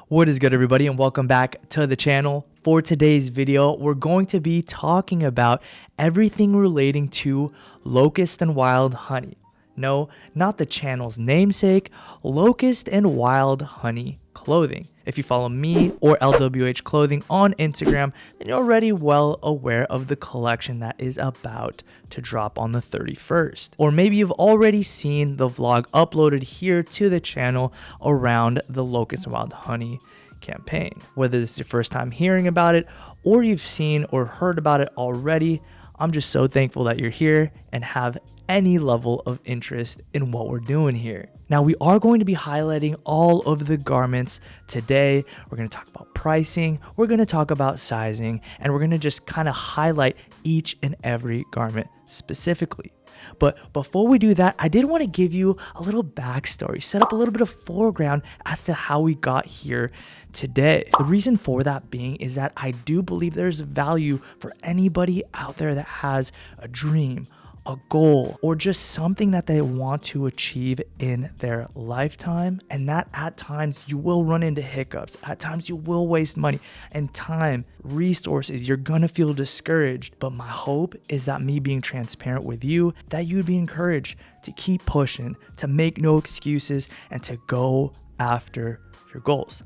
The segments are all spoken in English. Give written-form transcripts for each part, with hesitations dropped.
What is good, everybody, and welcome back to the channel. For today's video, we're going to be talking about everything relating to Locust and Wild Honey. No, not the channel's namesake, Locust and Wild Honey clothing. If you follow me or LWH Clothing on Instagram, then you're already well aware of the collection that is about to drop on the 31st. Or maybe you've already seen the vlog uploaded here to the channel around the Locust and Wild Honey campaign. Whether this is your first time hearing about it or you've seen or heard about it already, I'm just so thankful that you're here and have any level of interest in what we're doing here. Now, we are going to be highlighting all of the garments today. We're going to talk about pricing, we're going to talk about sizing, and we're going to just kind of highlight each and every garment specifically. But before we do that, I did want to give you a little backstory, set up a little bit of foreground as to how we got here today. The reason for that being is that I do believe there's value for anybody out there that has a dream, a goal, or just something that they want to achieve in their lifetime, and that at times you will run into hiccups, at times you will waste money and time, resources, you're gonna feel discouraged. But my hope is that me being transparent with you, that you'd be encouraged to keep pushing, to make no excuses, and to go after your goals.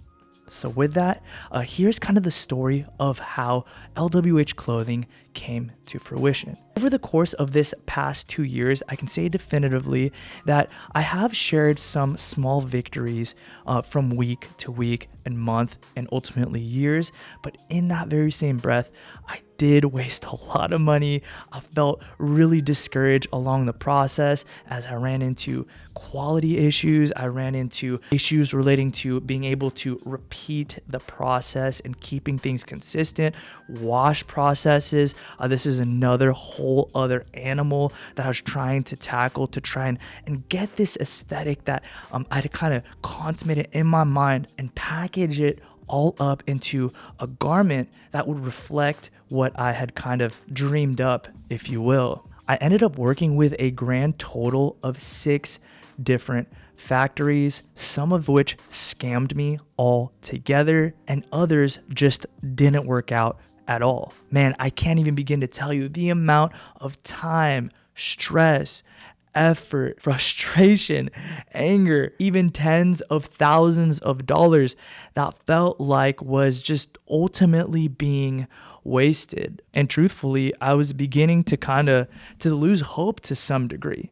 So with that, here's kind of the story of how LWH Clothing came to fruition. Over the course of this past 2 years, I can say definitively that I have shared some small victories from week to week and month and ultimately years. But in that very same breath, I did waste a lot of money. I felt really discouraged along the process as I ran into quality issues. I ran into issues relating to being able to repeat the process and keeping things consistent. Wash processes. This is another whole other animal that I was trying to tackle to try and get this aesthetic that I had kind of consummated in my mind and package it all up into a garment that would reflect what I had kind of dreamed up, if you will. I ended up working with a grand total of 6 different factories, some of which scammed me altogether, and others just didn't work out at all. Man, I can't even begin to tell you the amount of time, stress, effort, frustration, anger, even tens of thousands of dollars that felt like was just ultimately being wasted. And truthfully, I was beginning to lose hope to some degree.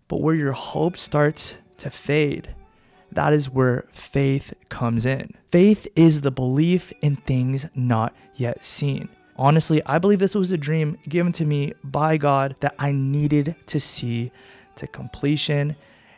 But where your hope starts to fade, that is where faith comes in. Faith is the belief in things not yet seen. Honestly, I believe this was a dream given to me by God that I needed to see to completion.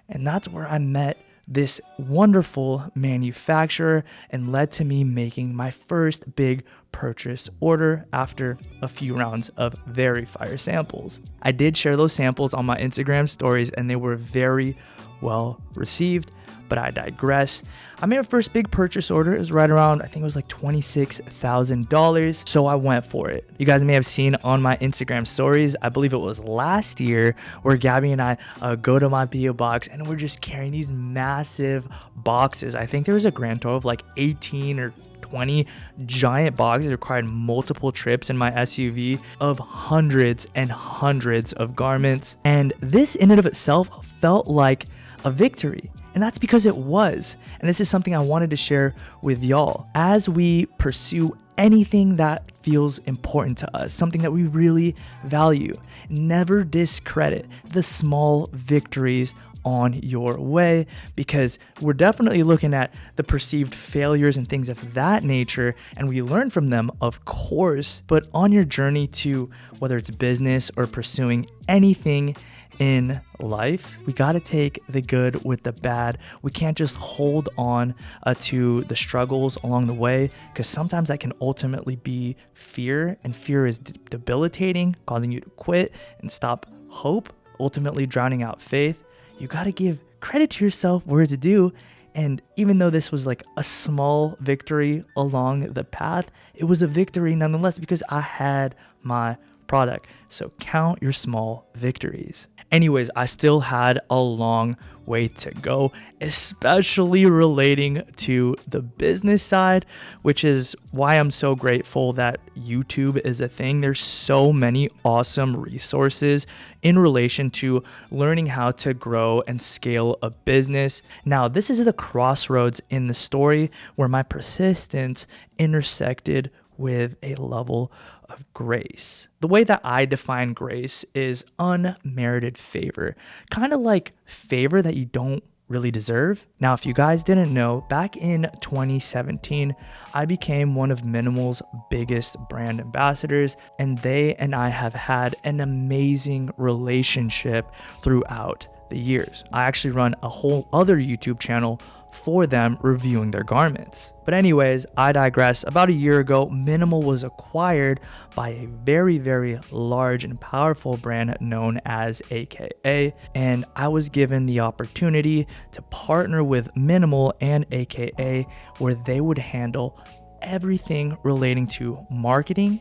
And that's where I met this wonderful manufacturer and led to me making my first big purchase order after a few rounds of very fire samples. I did share those samples on my Instagram stories and they were very well received, but I digress. I made my first big purchase order. It was right around, I think it was like $26,000. So I went for it. You guys may have seen on my Instagram stories, I believe it was last year, where Gabby and I go to my PO box and we're just carrying these massive boxes. I think there was a grand total of like 18 or 20 giant boxes. It required multiple trips in my SUV of hundreds and hundreds of garments. And this in and of itself felt like a victory. And that's because it was. And this is something I wanted to share with y'all. As we pursue anything that feels important to us, something that we really value, never discredit the small victories on your way, because we're definitely looking at the perceived failures and things of that nature, and we learn from them, of course. But on your journey to whether it's business or pursuing anything in life, we got to take the good with the bad. We can't just hold on to the struggles along the way, because sometimes that can ultimately be fear, and fear is debilitating, causing you to quit and stop hope, ultimately drowning out faith. You got to give credit to yourself where it's due. And even though this was like a small victory along the path, it was a victory nonetheless, because I had my product. So count your small victories. Anyways, I still had a long way to go, especially relating to the business side, which is why I'm so grateful that YouTube is a thing. There's so many awesome resources in relation to learning how to grow and scale a business. Now, this is the crossroads in the story where my persistence intersected with a level of grace. The way that I define grace is unmerited favor, kind of like favor that you don't really deserve. Now, if you guys didn't know, back in 2017, I became one of Minimal's biggest brand ambassadors, and they and I have had an amazing relationship throughout the years. I actually run a whole other YouTube channel for them reviewing their garments. But anyways, I digress. About a year ago, Minimal was acquired by a very, very large and powerful brand known as AKA, and I was given the opportunity to partner with Minimal and AKA, where they would handle everything relating to marketing,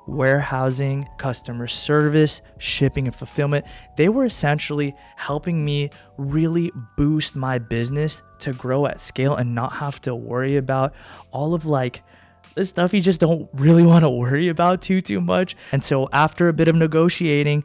warehousing, customer service, shipping, and fulfillment. They were essentially helping me really boost my business to grow at scale and not have to worry about all of like the stuff you just don't really want to worry about too much. And so after a bit of negotiating,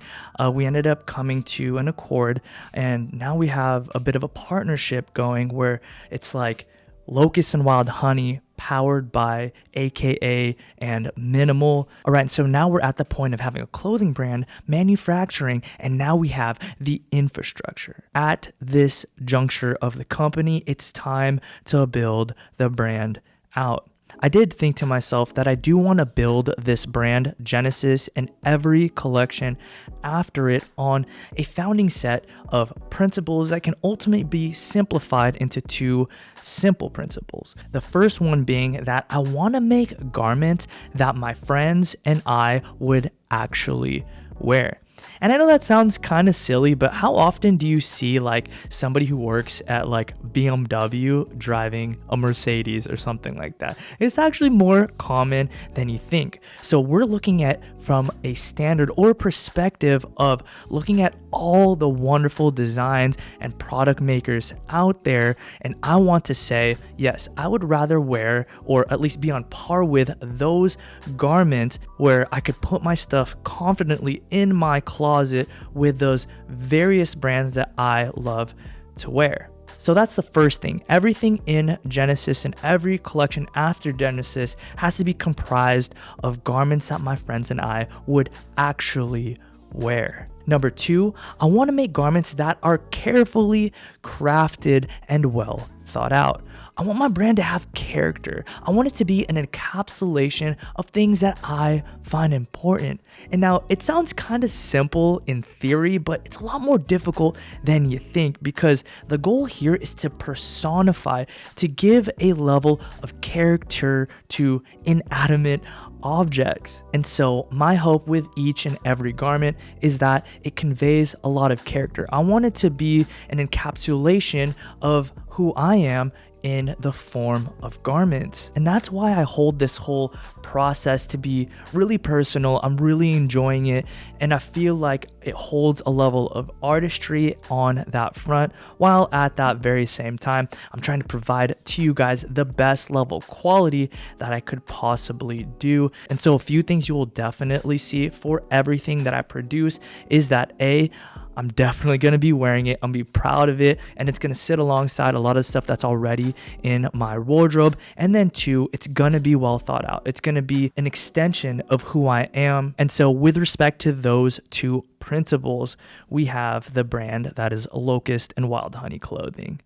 we ended up coming to an accord, and now we have a bit of a partnership going where it's like Locust&WildHoney powered by AKA and Minimal. All right, so now we're at the point of having a clothing brand, manufacturing, and now we have the infrastructure. At this juncture of the company, it's time to build the brand out. I did think to myself that I do want to build this brand, Genesis, and every collection after it on a founding set of principles that can ultimately be simplified into two simple principles. The first one being that I want to make garments that my friends and I would actually wear. And I know that sounds kind of silly, but how often do you see like somebody who works at like BMW driving a Mercedes or something like that? It's actually more common than you think. So we're looking at from a standard or perspective of looking at all the wonderful designs and product makers out there. And I want to say, yes, I would rather wear or at least be on par with those garments where I could put my stuff confidently in my closet with those various brands that I love to wear. So that's the first thing. Everything in Genesis and every collection after Genesis has to be comprised of garments that my friends and I would actually wear. Number two, I want to make garments that are carefully crafted and well thought out. I want my brand to have character. I want it to be an encapsulation of things that I find important. And now it sounds kind of simple in theory, but it's a lot more difficult than you think, because the goal here is to personify, to give a level of character to inanimate objects. And so my hope with each and every garment is that it conveys a lot of character. I want it to be an encapsulation of who I am in the form of garments. And that's why I hold this whole process to be really personal. I'm really enjoying it, and I feel like it holds a level of artistry on that front, while at that very same time I'm trying to provide to you guys the best level quality that I could possibly do. And so a few things you will definitely see for everything that I produce is that I'm definitely going to be wearing it. I'm going to be proud of it. And it's going to sit alongside a lot of stuff that's already in my wardrobe. And then two, it's going to be well thought out. It's going to be an extension of who I am. And so with respect to those two principles, we have the brand that is Locust&WildHoney clothing.